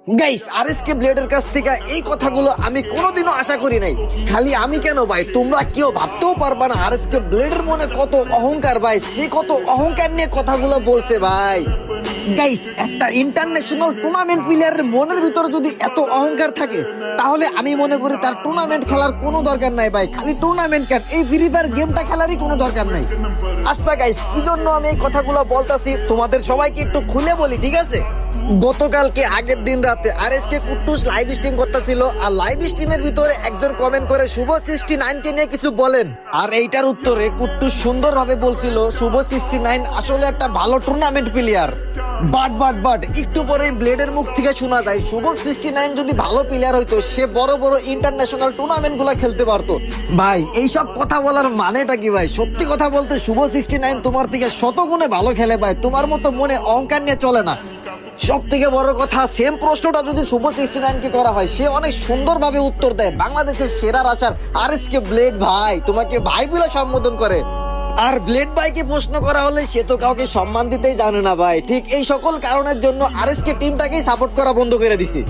Guys RSK ব্লেডের কাছ থেকে এই কথাগুলো আমি কোনোদিনও আশা করি নাই। খালি আমি কেন ভাই, তোমরা কেউ ভাবতেও পারবা না আরএসকে ব্লেডের মনে কত অহংকার ভাই, সে কত অহংকার নিয়ে কথাগুলো বলছে ভাই। গাইস একটা ইন্টারন্যাশনাল টুর্নামেন্ট প্লেয়ারের মনের ভিতরে যদি এত অহংকার থাকে, তাহলে আমি মনে করি তার টুর্নামেন্ট খেলার কোনো দরকার নাই ভাই। খালি টুর্নামেন্ট কেন, এই ফ্রি ফায়ার গেমটা খেলারই কোনো দরকার নাই। আচ্ছা গাইস, কি জন্য আমি এই কথাগুলো বলতাছি তোমাদের সবাইকে একটু খুলে বলি, ঠিক আছে? গতকালকে আগের দিন রাতে আরএসকে কুট্টুস লাইভ স্ট্রিম করতেছিল, আর লাইভ স্ট্রিমের ভিতরে একজন কমেন্ট করে শুভ 69 কে নিয়ে কিছু বলেন। আর এইটার উত্তরে কুট্টুস সুন্দরভাবে বলছিল শুভ 69 আসলে একটা ভালো টুর্নামেন্ট প্লেয়ার। বাট একটু পরে ব্লেডের মুখ থেকে শোনা যায় শুভ 69 যদি ভালো প্লেয়ার হইতো সে বড় বড় ইন্টারন্যাশনাল টুর্নামেন্ট গুলা খেলতে পারতো। ভাই এইসব কথা বলার মানেটা কি ভাই? সত্যি কথা বলতে শুভ 69 তোমার থেকে শতগুণে ভালো খেলে ভাই, তোমার মতো মনে অহংকার নিয়ে চলে না। সব থেকে বড় কথা, সেম প্রশ্নটা যদি শুভ 69 কে করা হয়, সে অনেক সুন্দরভাবে উত্তর দেয়। বাংলাদেশের সেরা রাশার আরএসকে ব্লেড ভাই তোমাকে ভাই বলে সম্বোধন করে। আর ব্লেড ভাইকে প্রশ্ন করা হলে সে তো কাউকে সম্মান দিতেই জানে না ভাই। ঠিক এই সকল কারণের জন্য আরএসকে টিমটাকেই সাপোর্ট করা বন্ধ করে দিছি।